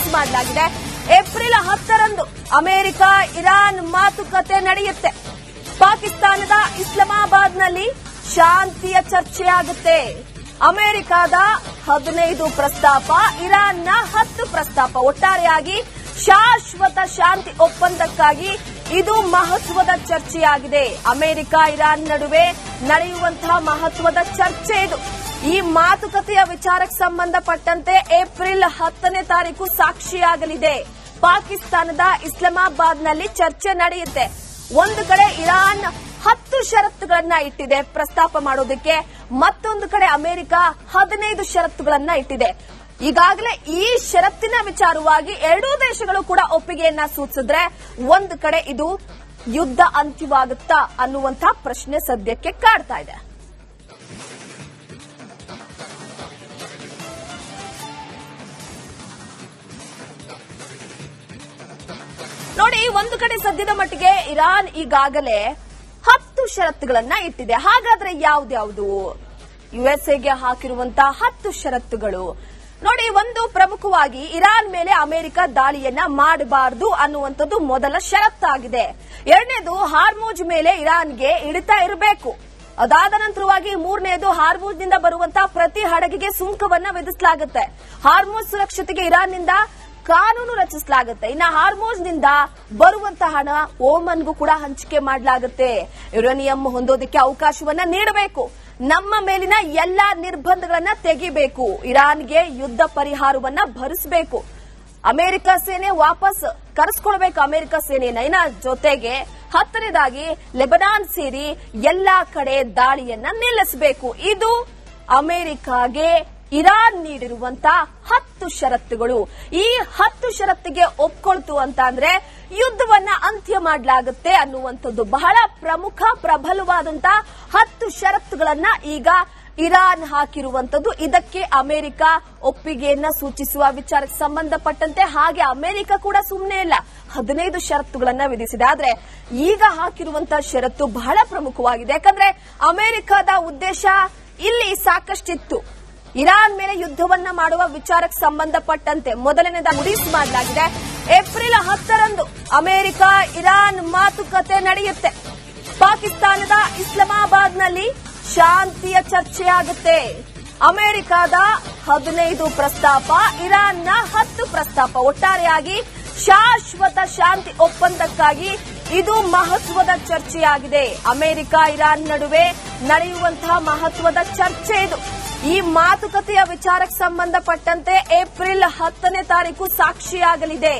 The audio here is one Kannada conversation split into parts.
ರಿಲೀಸ್ ಮಾಡಲಾಗಿದೆ. ಏಪ್ರಿಲ್ 10ರಂದು ಅಮೆರಿಕ ಇರಾನ್ ಮಾತುಕತೆ ನಡೆಯುತ್ತೆ. ಪಾಕಿಸ್ತಾನದ ಇಸ್ಲಾಮಾಬಾದ್ನಲ್ಲಿ ಶಾಂತಿಯ ಚರ್ಚೆಯಾಗುತ್ತೆ. ಅಮೆರಿಕದ 15 ಪ್ರಸ್ತಾಪ, ಇರಾನ್ನ 10 ಪ್ರಸ್ತಾಪ, ಒಟ್ಟಾರೆಯಾಗಿ ಶಾಶ್ವತ ಶಾಂತಿ ಒಪ್ಪಂದಕ್ಕಾಗಿ ಇದು ಮಹತ್ವದ ಚರ್ಚೆಯಾಗಿದೆ. ಅಮೆರಿಕ ಇರಾನ್ ನಡುವೆ ನಡೆಯುವಂತಹ ಮಹತ್ವದ ಚರ್ಚೆ ಇದು. ಈ ಮಾತುಕತೆಯ ವಿಚಾರಕ್ಕೆ ಸಂಬಂಧಪಟ್ಟಂತೆ ಏಪ್ರಿಲ್ 10ನೇ ತಾರೀಕು ಸಾಕ್ಷಿಯಾಗಲಿದೆ. ಪಾಕಿಸ್ತಾನದ ಇಸ್ಲಾಮಾಬಾದ್ನಲ್ಲಿ ಚರ್ಚೆ ನಡೆಯುತ್ತೆ. ಒಂದು ಕಡೆ ಇರಾನ್ 10 ಷರತ್ತುಗಳನ್ನ ಇಟ್ಟಿದೆ ಪ್ರಸ್ತಾಪ ಮಾಡೋದಕ್ಕೆ, ಮತ್ತೊಂದು ಕಡೆ ಅಮೆರಿಕ 15 ಷರತ್ತುಗಳನ್ನ ಇಟ್ಟಿದೆ. ಈಗಾಗಲೇ ಈ ಷರತ್ತಿನ ವಿಚಾರವಾಗಿ ಎರಡೂ ದೇಶಗಳು ಕೂಡ ಒಪ್ಪಿಗೆಯನ್ನ ಸೂಚಿಸಿದ್ರೆ ಒಂದು ಕಡೆ ಇದು ಯುದ್ಧ ಅಂತ್ಯವಾಗುತ್ತಾ ಅನ್ನುವಂತ ಪ್ರಶ್ನೆ ಸದ್ಯಕ್ಕೆ ಕಾಡ್ತಾ ಇದೆ. ನೋಡಿ, ಒಂದು ಕಡೆ ಸದ್ಯದ ಮಟ್ಟಿಗೆ ಇರಾನ್ ಈಗಾಗಲೇ 10 ಷರತ್ತುಗಳನ್ನ ಇಟ್ಟಿದೆ. ಹಾಗಾದ್ರೆ ಯಾವ್ದ್ಯಾವ್ದು? ಯುಎಸ್ಎಗೆ ಹಾಕಿರುವಂತಹ 10 ಷರತ್ತುಗಳು ನೋಡಿ. ಒಂದು ಪ್ರಮುಖವಾಗಿ ಇರಾನ್ ಮೇಲೆ ಅಮೆರಿಕ ದಾಳಿಯನ್ನ ಮಾಡಬಾರದು ಅನ್ನುವಂಥದ್ದು ಮೊದಲ ಷರತ್ತಾಗಿದೆ. ಎರಡನೇದು ಹಾರ್ಮುಜ್ ಮೇಲೆ ಇರಾನ್ಗೆ ಹಿಡಿತ ಇರಬೇಕು. ಅದಾದ ನಂತರವಾಗಿ ಮೂರನೇದು ಹಾರ್ಮುಜ್ನಿಂದ ಬರುವಂತಹ ಪ್ರತಿ ಹಡಗಿಗೆ ಸುಂಕವನ್ನ ವಿಧಿಸಲಾಗುತ್ತೆ. ಹಾರ್ಮುಜ್ ಸುರಕ್ಷತೆಗೆ ಇರಾನ್ನಿಂದ ಕಾನೂನು ರಚಿಸಲಾಗುತ್ತೆ. ಇನ್ನು ಹಾರ್ಮುಜ್ನಿಂದ ಬರುವಂತಹ ಹಣ ಓಮನ್ಗೂ ಕೂಡ ಹಂಚಿಕೆ ಮಾಡಲಾಗುತ್ತೆ. ಯುರೇನಿಯಂ ಹೊಂದೋದಕ್ಕೆ ಅವಕಾಶವನ್ನ ನೀಡಬೇಕು. ನಮ್ಮ ಮೇಲಿನ ಎಲ್ಲಾ ನಿರ್ಬಂಧಗಳನ್ನ ತೆಗಿಬೇಕು. ಇರಾನ್ಗೆ ಯುದ್ಧ ಪರಿಹಾರವನ್ನ ಭರಿಸಬೇಕು. ಅಮೆರಿಕ ಸೇನೆ ವಾಪಸ್ ಕರೆಸ್ಕೊಳ್ಬೇಕು ಅಮೆರಿಕ ಸೇನೆಯನ್ನ. ಇನ್ನ ಜೊತೆಗೆ 10ನೇದಾಗಿ ಲೆಬನಾನ್ ಸೇರಿ ಎಲ್ಲಾ ಕಡೆ ದಾಳಿಯನ್ನ ನಿಲ್ಲಿಸಬೇಕು. ಇದು ಅಮೆರಿಕಾಗೆ ಇರಾನ್ ನೀಡಿರುವಂತ 10 ಷರತ್ತುಗಳು. ಈ 10 ಷರತ್ತಿಗೆ ಒಪ್ಕೊಳ್ತು ಅಂತ ಅಂದ್ರೆ ಯುದ್ಧವನ್ನ ಅಂತ್ಯ ಮಾಡಲಾಗುತ್ತೆ ಅನ್ನುವಂಥದ್ದು ಬಹಳ ಪ್ರಮುಖ ಪ್ರಬಲವಾದಂತ 10 ಷರತ್ತುಗಳನ್ನ ಈಗ ಇರಾನ್ ಹಾಕಿರುವಂತದ್ದು. ಇದಕ್ಕೆ ಅಮೆರಿಕ ಒಪ್ಪಿಗೆಯನ್ನ ಸೂಚಿಸುವ ವಿಚಾರಕ್ಕೆ ಸಂಬಂಧಪಟ್ಟಂತೆ ಹಾಗೆ ಅಮೆರಿಕ ಕೂಡ ಸುಮ್ಮನೆ ಇಲ್ಲ, 15 ಷರತ್ತುಗಳನ್ನ ವಿಧಿಸಿದೆ. ಆದ್ರೆ ಈಗ ಹಾಕಿರುವಂತಹ ಷರತ್ತು ಬಹಳ ಪ್ರಮುಖವಾಗಿದೆ. ಯಾಕಂದ್ರೆ ಅಮೆರಿಕದ ಉದ್ದೇಶ ಇಲ್ಲಿ ಸಾಕಷ್ಟಿತ್ತು. ಇರಾನ್ ಮೇಲೆ ಯುದ್ಧವನ್ನ ಮಾಡುವ ವಿಚಾರಕ್ಕೆ ಸಂಬಂಧಪಟ್ಟಂತೆ ಮೊದಲನೇದಾಗಿ ರಿಲೀಸ್ ಮಾಡಲಾಗಿದೆ. ಏಪ್ರಿಲ್ 10ರಂದು ಅಮೆರಿಕ ಇರಾನ್ ಮಾತುಕತೆ ನಡೆಯುತ್ತೆ. ಪಾಕಿಸ್ತಾನದ ಇಸ್ಲಾಮಾಬಾದ್ನಲ್ಲಿ ಶಾಂತಿಯ ಚರ್ಚೆಯಾಗುತ್ತೆ. ಅಮೆರಿಕದ 15 ಪ್ರಸ್ತಾಪ, ಇರಾನ್ನ 10 ಪ್ರಸ್ತಾಪ, ಒಟ್ಟಾರೆಯಾಗಿ ಶಾಶ್ವತ ಶಾಂತಿ ಒಪ್ಪಂದಕ್ಕಾಗಿ ಇದು ಮಹತ್ವದ ಚರ್ಚೆಯಾಗಿದೆ. ಅಮೆರಿಕ ಇರಾನ್ ನಡುವೆ ನಡೆಯುವಂತಹ ಮಹತ್ವದ ಚರ್ಚೆ ಇದು. ಈ ಮಾತುಕತೆಯ ವಿಚಾರಕ್ಕೆ ಸಂಬಂಧಪಟ್ಟಂತೆ ಏಪ್ರಿಲ್ 10ನೇ ತಾರೀಕು ಸಾಕ್ಷಿಯಾಗಲಿದೆ.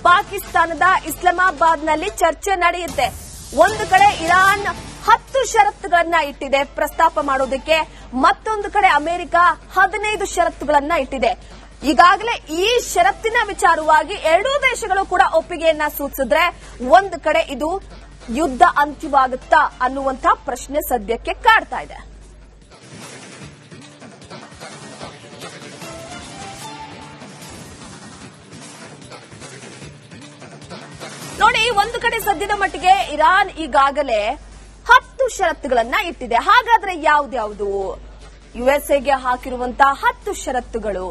ಪಾಕಿಸ್ತಾನದ ಇಸ್ಲಾಮಾಬಾದ್ನಲ್ಲಿ ಚರ್ಚೆ ನಡೆಯುತ್ತೆ. ಒಂದು ಕಡೆ ಇರಾನ್ 10 ಷರತ್ತುಗಳನ್ನ ಇಟ್ಟಿದೆ ಪ್ರಸ್ತಾಪ ಮಾಡೋದಕ್ಕೆ, ಮತ್ತೊಂದು ಕಡೆ ಅಮೆರಿಕ 15 ಷರತ್ತುಗಳನ್ನ ಇಟ್ಟಿದೆ. ಈಗಾಗಲೇ ಈ ಷರತ್ತಿನ ವಿಚಾರವಾಗಿ ಎರಡೂ ದೇಶಗಳು ಕೂಡ ಒಪ್ಪಿಗೆಯನ್ನ ಸೂಚಿಸಿದ್ರೆ ಒಂದು ಕಡೆ ಇದು ಯುದ್ಧ ಅಂತ್ಯವಾಗುತ್ತಾ ಅನ್ನುವಂತ ಪ್ರಶ್ನೆ ಸದ್ಯಕ್ಕೆ ಕಾಡ್ತಾ ಇದೆ. ನೋಡಿ, ಒಂದು ಕಡೆ ಸದ್ಯದ ಮಟ್ಟಿಗೆ ಇರಾನ್ ಈಗಾಗಲೇ 10 ಷರತ್ತುಗಳನ್ನ ಇಟ್ಟಿದೆ. ಹಾಗಾದ್ರೆ ಯಾವ್ದ್ಯಾವ್ದು? ಯುಎಸ್ಎಗೆ ಹಾಕಿರುವಂತಹ 10 ಷರತ್ತುಗಳು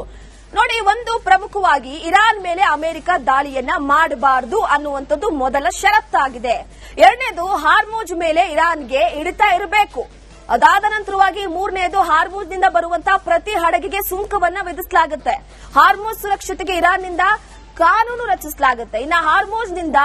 ನೋಡಿ. ಒಂದು ಪ್ರಮುಖವಾಗಿ ಇರಾನ್ ಮೇಲೆ ಅಮೆರಿಕ ದಾಳಿಯನ್ನ ಮಾಡಬಾರದು ಅನ್ನುವಂಥದ್ದು ಮೊದಲ ಷರತ್ತಾಗಿದೆ. ಎರಡನೇದು ಹಾರ್ಮುಜ್ ಮೇಲೆ ಇರಾನ್ಗೆ ಹಿಡಿತ ಇರಬೇಕು. ಅದಾದ ನಂತರವಾಗಿ ಮೂರನೇದು ಹಾರ್ಮುಜ್ನಿಂದ ಬರುವಂತಹ ಪ್ರತಿ ಹಡಗಿಗೆ ಸುಂಕವನ್ನ ವಿಧಿಸಲಾಗುತ್ತೆ. ಹಾರ್ಮುಜ್ ಸುರಕ್ಷತೆಗೆ ಇರಾನ್ನಿಂದ ಕಾನೂನು ರಚಿಸಲಾಗುತ್ತೆ. ಇನ್ನು ಹಾರ್ಮುಜ್ನಿಂದ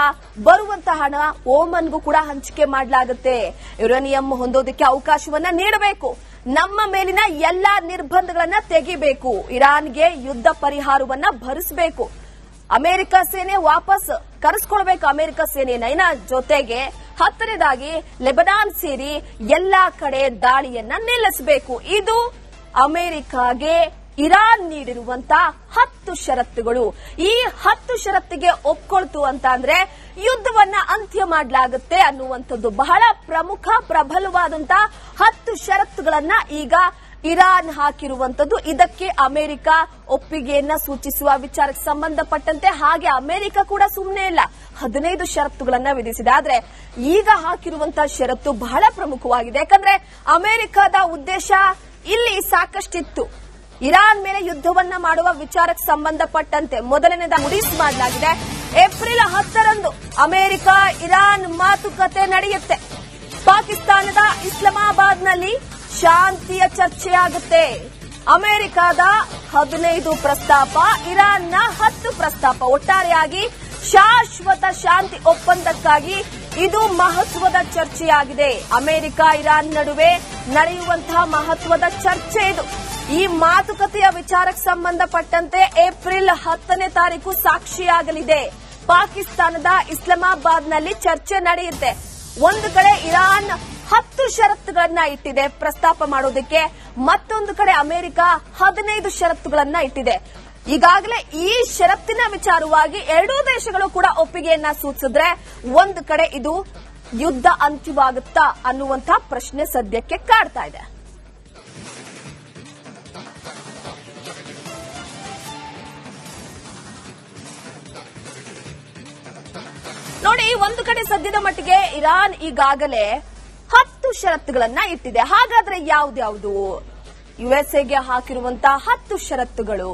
ಬರುವಂತಹ ಹಣ ಓಮನ್ಗೂ ಕೂಡ ಹಂಚಿಕೆ ಮಾಡಲಾಗುತ್ತೆ. ಯುರೇನಿಯಂ ಹೊಂದೋದಕ್ಕೆ ಅವಕಾಶವನ್ನ ನೀಡಬೇಕು. ನಮ್ಮ ಮೇಲಿನ ಎಲ್ಲಾ ನಿರ್ಬಂಧಗಳನ್ನ ತೆಗಿಬೇಕು. ಇರಾನ್ಗೆ ಯುದ್ಧ ಪರಿಹಾರವನ್ನ ಭರಿಸಬೇಕು. ಅಮೆರಿಕ ಸೇನೆ ವಾಪಸ್ ಕರೆಸ್ಕೊಳ್ಬೇಕು ಅಮೆರಿಕ ಸೇನೆಯನ್ನ. ಇನ್ನ ಜೊತೆಗೆ 10ನೇದಾಗಿ ಲೆಬನಾನ್ ಸೇರಿ ಎಲ್ಲಾ ಕಡೆ ದಾಳಿಯನ್ನ ನಿಲ್ಲಿಸಬೇಕು. ಇದು ಅಮೆರಿಕಾಗೆ ಇರಾನ್ ನೀಡಿರುವಂತ 10 ಷರತ್ತುಗಳು. ಈ 10 ಷರತ್ತಿಗೆ ಒಪ್ಕೊಳ್ತು ಅಂತ ಅಂದ್ರೆ ಯುದ್ಧವನ್ನ ಅಂತ್ಯ ಮಾಡಲಾಗುತ್ತೆ ಅನ್ನುವಂಥದ್ದು ಬಹಳ ಪ್ರಮುಖ ಪ್ರಬಲವಾದಂತ 10 ಷರತ್ತುಗಳನ್ನ ಈಗ ಇರಾನ್ ಹಾಕಿರುವಂತದ್ದು. ಇದಕ್ಕೆ ಅಮೆರಿಕ ಒಪ್ಪಿಗೆಯನ್ನ ಸೂಚಿಸುವ ವಿಚಾರಕ್ಕೆ ಸಂಬಂಧಪಟ್ಟಂತೆ ಹಾಗೆ ಅಮೆರಿಕ ಕೂಡ ಸುಮ್ಮನೆ ಇಲ್ಲ, 15 ಷರತ್ತುಗಳನ್ನ ವಿಧಿಸಿದೆ. ಆದ್ರೆ ಈಗ ಹಾಕಿರುವಂತಹ ಷರತ್ತು ಬಹಳ ಪ್ರಮುಖವಾಗಿದೆ. ಯಾಕಂದ್ರೆ ಅಮೆರಿಕದ ಉದ್ದೇಶ ಇಲ್ಲಿ ಸಾಕಷ್ಟಿತ್ತು. ಇರಾನ್ ಮೇಲೆ ಯುದ್ಧವನ್ನ ಮಾಡುವ ವಿಚಾರಕ್ಕೆ ಸಂಬಂಧಪಟ್ಟಂತೆ ಮೊದಲನೇದ ರಿಲೀಸ್ ಮಾಡಲಾಗಿದೆ. ಏಪ್ರಿಲ್ 10ರಂದು ಅಮೆರಿಕ ಇರಾನ್ ಮಾತುಕತೆ ನಡೆಯುತ್ತೆ. ಪಾಕಿಸ್ತಾನದ ಇಸ್ಲಾಮಾಬಾದ್ನಲ್ಲಿ ಶಾಂತಿಯ ಚರ್ಚೆಯಾಗುತ್ತೆ. ಅಮೆರಿಕದ 15 ಪ್ರಸ್ತಾಪ, ಇರಾನ್ನ 10 ಪ್ರಸ್ತಾಪ, ಒಟ್ಟಾರೆಯಾಗಿ ಶಾಶ್ವತ ಶಾಂತಿ ಒಪ್ಪಂದಕ್ಕಾಗಿ ಇದು ಮಹತ್ವದ ಚರ್ಚೆಯಾಗಿದೆ. ಅಮೆರಿಕ ಇರಾನ್ ನಡುವೆ ನಡೆಯುವಂತಹ ಮಹತ್ವದ ಚರ್ಚೆ ಇದು. ಈ ಮಾತುಕತೆಯ ವಿಚಾರಕ್ಕೆ ಸಂಬಂಧಪಟ್ಟಂತೆ ಏಪ್ರಿಲ್ 10ನೇ ತಾರೀಕು ಸಾಕ್ಷಿಯಾಗಲಿದೆ. ಪಾಕಿಸ್ತಾನದ ಇಸ್ಲಾಮಾಬಾದ್ನಲ್ಲಿ ಚರ್ಚೆ ನಡೆಯುತ್ತೆ. ಒಂದು ಕಡೆ ಇರಾನ್ 10 ಷರತ್ತುಗಳನ್ನ ಇಟ್ಟಿದೆ ಪ್ರಸ್ತಾಪ ಮಾಡೋದಕ್ಕೆ, ಮತ್ತೊಂದು ಕಡೆ ಅಮೆರಿಕ 15 ಷರತ್ತುಗಳನ್ನ ಇಟ್ಟಿದೆ. ಈಗಾಗಲೇ ಈ ಷರತ್ತಿನ ವಿಚಾರವಾಗಿ ಎರಡೂ ದೇಶಗಳು ಕೂಡ ಒಪ್ಪಿಗೆಯನ್ನ ಸೂಚಿಸಿದ್ರೆ ಒಂದು ಕಡೆ ಇದು ಯುದ್ಧ ಅಂತ್ಯವಾಗುತ್ತಾ ಅನ್ನುವಂತ ಪ್ರಶ್ನೆ ಸದ್ಯಕ್ಕೆ ಕಾಡ್ತಾ ಇದೆ. ನೋಡಿ, ಒಂದು ಕಡೆ ಸದ್ಯದ ಮಟ್ಟಿಗೆ ಇರಾನ್ ಈಗಾಗಲೇ 10 ಷರತ್ತುಗಳನ್ನ ಇಟ್ಟಿದೆ. ಹಾಗಾದ್ರೆ ಯಾವ್ದ್ಯಾವ್ದು ಯುಎಸ್ಎಗೆ ಹಾಕಿರುವಂತಹ 10 ಷರತ್ತುಗಳು?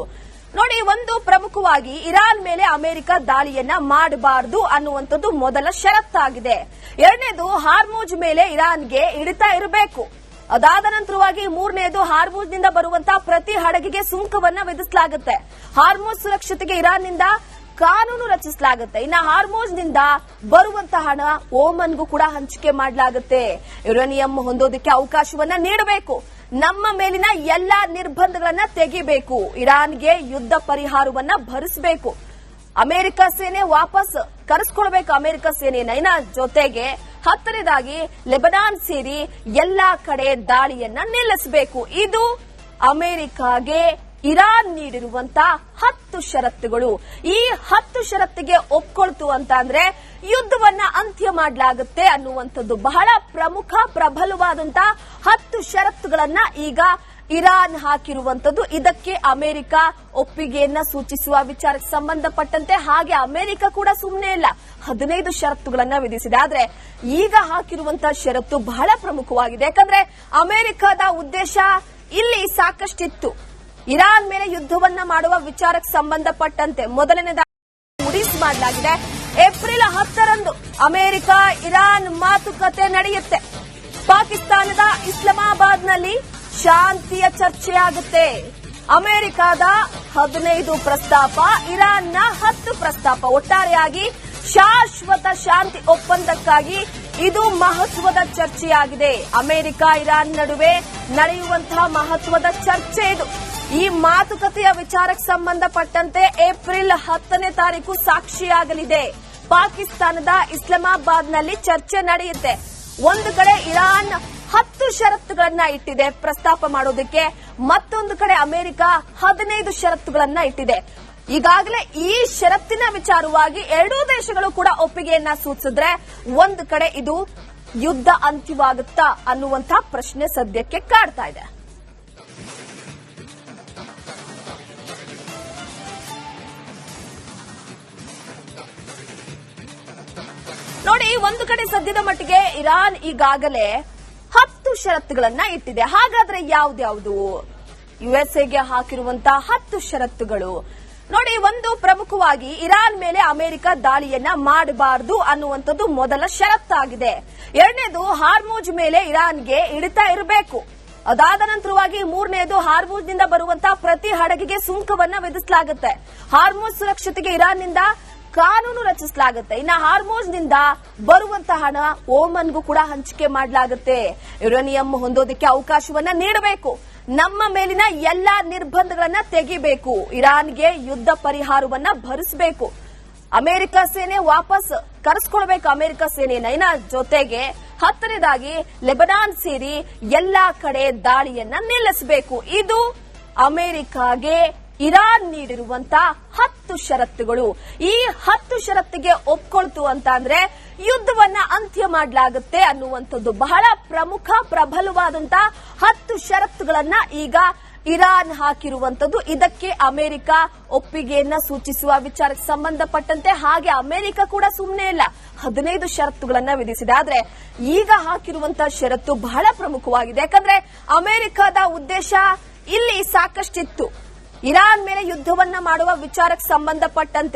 ನೋಡಿ, ಒಂದು ಪ್ರಮುಖವಾಗಿ ಇರಾನ್ ಮೇಲೆ ಅಮೆರಿಕ ದಾಳಿಯನ್ನ ಮಾಡಬಾರದು ಅನ್ನುವಂಥದ್ದು ಮೊದಲ ಷರತ್ತಾಗಿದೆ. ಎರಡನೇದು ಹಾರ್ಮುಜ್ ಮೇಲೆ ಇರಾನ್ಗೆ ಹಿಡಿತ ಇರಬೇಕು. ಅದಾದ ನಂತರವಾಗಿ ಮೂರನೇದು ಹಾರ್ಮುಜ್ನಿಂದ ಬರುವಂತಹ ಪ್ರತಿ ಹಡಗಿಗೆ ಸುಂಕವನ್ನ ವಿಧಿಸಲಾಗುತ್ತೆ. ಹಾರ್ಮುಜ್ ಸುರಕ್ಷತೆಗೆ ಇರಾನ್ನಿಂದ ಕಾನೂನು ರಚಿಸಲಾಗುತ್ತೆ. ಇನ್ನು ಹಾರ್ಮುಜ್ನಿಂದ ಬರುವಂತಹ ಹಣ ಓಮನ್ಗೂ ಕೂಡ ಹಂಚಿಕೆ ಮಾಡಲಾಗುತ್ತೆ. ಯುರೇನಿಯಂ ಹೊಂದೋದಕ್ಕೆ ಅವಕಾಶವನ್ನ ನೀಡಬೇಕು. ನಮ್ಮ ಮೇಲಿನ ಎಲ್ಲಾ ನಿರ್ಬಂಧಗಳನ್ನ ತೆಗಿಬೇಕು. ಇರಾನ್ಗೆ ಯುದ್ಧ ಪರಿಹಾರವನ್ನ ಭರಿಸಬೇಕು. ಅಮೆರಿಕ ಸೇನೆ ವಾಪಸ್ ಕರೆಸ್ಕೊಳ್ಬೇಕು ಅಮೆರಿಕ ಸೇನೆಯನ್ನ. ಇನ್ನ ಜೊತೆಗೆ 10ನೇದಾಗಿ ಲೆಬನಾನ್ ಸೇರಿ ಎಲ್ಲಾ ಕಡೆ ದಾಳಿಯನ್ನ ನಿಲ್ಲಿಸಬೇಕು. ಇದು ಅಮೆರಿಕಾಗೆ ಇರಾನ್ ನೀಡಿರುವಂತಹ 10 ಷರತ್ತುಗಳು. ಈ 10 ಷರತ್ತಿಗೆ ಒಪ್ಕೊಳ್ತು ಅಂತ ಅಂದ್ರೆ ಯುದ್ಧವನ್ನ ಅಂತ್ಯ ಮಾಡಲಾಗುತ್ತೆ ಅನ್ನುವಂಥದ್ದು ಬಹಳ ಪ್ರಮುಖ ಪ್ರಬಲವಾದಂತಹ 10 ಷರತ್ತುಗಳನ್ನ ಈಗ ಇರಾನ್ ಹಾಕಿರುವಂತದ್ದು. ಇದಕ್ಕೆ ಅಮೆರಿಕ ಒಪ್ಪಿಗೆಯನ್ನ ಸೂಚಿಸುವ ವಿಚಾರಕ್ಕೆ ಸಂಬಂಧಪಟ್ಟಂತೆ ಹಾಗೆ ಅಮೆರಿಕ ಕೂಡ ಸುಮ್ಮನೆ ಇಲ್ಲ, 15 ಷರತ್ತುಗಳನ್ನ ವಿಧಿಸಿದೆ. ಆದ್ರೆ ಈಗ ಹಾಕಿರುವಂತಹ ಷರತ್ತು ಬಹಳ ಪ್ರಮುಖವಾಗಿದೆ. ಯಾಕಂದ್ರೆ ಅಮೆರಿಕದ ಉದ್ದೇಶ ಇಲ್ಲಿ ಸಾಕಷ್ಟಿತ್ತು. ಇರಾನ್ ಮೇಲೆ ಯುದ್ಧವನ್ನ ಮಾಡುವ ವಿಚಾರಕ್ಕೆ ಸಂಬಂಧಪಟ್ಟಂತೆ ಮೊದಲನೇದಾಗಿ ರಿಲೀಸ್ ಮಾಡಲಾಗಿದೆ. ಏಪ್ರಿಲ್ 10ರಂದು ಅಮೆರಿಕ ಇರಾನ್ ಮಾತುಕತೆ ನಡೆಯುತ್ತೆ. ಪಾಕಿಸ್ತಾನದ ಇಸ್ಲಾಮಾಬಾದ್ನಲ್ಲಿ ಶಾಂತಿಯ ಚರ್ಚೆಯಾಗುತ್ತೆ. ಅಮೆರಿಕದ 15 ಪ್ರಸ್ತಾಪ, ಇರಾನ್ನ 10 ಪ್ರಸ್ತಾಪ, ಒಟ್ಟಾರೆಯಾಗಿ ಶಾಶ್ವತ ಶಾಂತಿ ಒಪ್ಪಂದಕ್ಕಾಗಿ ಇದು ಮಹತ್ವದ ಚರ್ಚೆಯಾಗಿದೆ. ಅಮೆರಿಕ ಇರಾನ್ ನಡುವೆ ನಡೆಯುವಂತಹ ಮಹತ್ವದ ಚರ್ಚೆ ಇದು. ಈ ಮಾತುಕತೆಯ ವಿಚಾರಕ್ಕೆ ಸಂಬಂಧಪಟ್ಟಂತೆ ಏಪ್ರಿಲ್ 10ನೇ ತಾರೀಕು ಸಾಕ್ಷಿಯಾಗಲಿದೆ. ಪಾಕಿಸ್ತಾನದ ಇಸ್ಲಾಮಾಬಾದ್ನಲ್ಲಿ ಚರ್ಚೆ ನಡೆಯುತ್ತೆ. ಒಂದು ಕಡೆ ಇರಾನ್ 10 ಷರತ್ತುಗಳನ್ನ ಇಟ್ಟಿದೆ ಪ್ರಸ್ತಾಪ ಮಾಡೋದಕ್ಕೆ, ಮತ್ತೊಂದು ಕಡೆ ಅಮೆರಿಕ 15 ಷರತ್ತುಗಳನ್ನ ಇಟ್ಟಿದೆ. ಈಗಾಗಲೇ ಈ ಷರತ್ತಿನ ವಿಚಾರವಾಗಿ ಎರಡೂ ದೇಶಗಳು ಕೂಡ ಒಪ್ಪಿಗೆಯನ್ನ ಸೂಚಿಸಿದ್ರೆ ಒಂದು ಕಡೆ ಇದು ಯುದ್ಧ ಅಂತ್ಯವಾಗುತ್ತಾ ಅನ್ನುವಂತಹ ಪ್ರಶ್ನೆ ಸದ್ಯಕ್ಕೆ ಕಾಡ್ತಾ ಇದೆ. ನೋಡಿ, ಒಂದು ಕಡೆ ಸದ್ಯದ ಮಟ್ಟಿಗೆ ಇರಾನ್ ಈಗಾಗಲೇ 10 ಷರತ್ತುಗಳನ್ನ ಇಟ್ಟಿದೆ. ಹಾಗಾದ್ರೆ ಯಾವ್ದ್ಯಾವ್ದು ಯುಎಸ್ಎಗೆ ಹಾಕಿರುವಂತಹ 10 ಷರತ್ತುಗಳು? ನೋಡಿ, ಒಂದು ಪ್ರಮುಖವಾಗಿ ಇರಾನ್ ಮೇಲೆ ಅಮೆರಿಕ ದಾಳಿಯನ್ನ ಮಾಡಬಾರದು ಅನ್ನುವಂಥದ್ದು ಮೊದಲ ಷರತ್ತಾಗಿದೆ. ಎರಡನೇದು ಹಾರ್ಮುಜ್ ಮೇಲೆ ಇರಾನ್ಗೆ ಹಿಡಿತ ಇರಬೇಕು. ಅದಾದ ನಂತರವಾಗಿ ಮೂರನೇದು ಹಾರ್ಮುಜ್ನಿಂದ ಬರುವಂತಹ ಪ್ರತಿ ಹಡಗಿಗೆ ಸುಂಕವನ್ನ ವಿಧಿಸಲಾಗುತ್ತೆ. ಹಾರ್ಮುಜ್ ಸುರಕ್ಷತೆಗೆ ಇರಾನ್ನಿಂದ ಕಾನೂನು ರಚಿಸಲಾಗುತ್ತೆ. ಇನ್ನು ಹಾರ್ಮುಜ್ನಿಂದ ಬರುವಂತಹ ಹಣ ಓಮನ್ಗೂ ಕೂಡ ಹಂಚಿಕೆ ಮಾಡಲಾಗುತ್ತೆ. ಯುರೇನಿಯಂ ಹೊಂದೋದಕ್ಕೆ ಅವಕಾಶವನ್ನ ನೀಡಬೇಕು. ನಮ್ಮ ಮೇಲಿನ ಎಲ್ಲಾ ನಿರ್ಬಂಧಗಳನ್ನ ತೆಗಿಬೇಕು. ಇರಾನ್ಗೆ ಯುದ್ಧ ಪರಿಹಾರವನ್ನ ಭರಿಸಬೇಕು. ಅಮೆರಿಕ ಸೇನೆ ವಾಪಸ್ ಕರೆಸ್ಕೊಳ್ಬೇಕು ಅಮೆರಿಕ ಸೇನೆಯನ್ನ. ಇನ್ನ ಜೊತೆಗೆ 10ನೇದಾಗಿ ಲೆಬನಾನ್ ಸೇರಿ ಎಲ್ಲಾ ಕಡೆ ದಾಳಿಯನ್ನ ನಿಲ್ಲಿಸಬೇಕು. ಇದು ಅಮೆರಿಕಾಗೆ ಇರಾನ್ ನೀಡಿರುವಂತಹ 10 ಷರತ್ತುಗಳು. ಈ 10 ಷರತ್ತಿಗೆ ಒಪ್ಕೊಳ್ತು ಅಂತ ಅಂದ್ರೆ ಯುದ್ಧವನ್ನ ಅಂತ್ಯ ಮಾಡಲಾಗುತ್ತೆ ಅನ್ನುವಂಥದ್ದು ಬಹಳ ಪ್ರಮುಖ ಪ್ರಬಲವಾದಂತಹ 10 ಷರತ್ತುಗಳನ್ನ ಈಗ ಇರಾನ್ ಹಾಕಿರುವಂತದ್ದು. ಇದಕ್ಕೆ ಅಮೆರಿಕ ಒಪ್ಪಿಗೆಯನ್ನ ಸೂಚಿಸುವ ವಿಚಾರಕ್ಕೆ ಸಂಬಂಧಪಟ್ಟಂತೆ ಹಾಗೆ ಅಮೆರಿಕ ಕೂಡ ಸುಮ್ಮನೆ ಇಲ್ಲ, 15 ಷರತ್ತುಗಳನ್ನ ವಿಧಿಸಿದೆ. ಆದ್ರೆ ಈಗ ಹಾಕಿರುವಂತಹ ಷರತ್ತು ಬಹಳ ಪ್ರಮುಖವಾಗಿದೆ. ಯಾಕಂದ್ರೆ ಅಮೆರಿಕದ ಉದ್ದೇಶ ಇಲ್ಲಿ ಸಾಕಷ್ಟಿತ್ತು. ಇರಾನ್ ಮೇಲೆ ಯುದ್ಧವನ್ನ ಮಾಡುವ ವಿಚಾರಕ್ಕೆ ಸಂಬಂಧಪಟ್ಟಂತೆ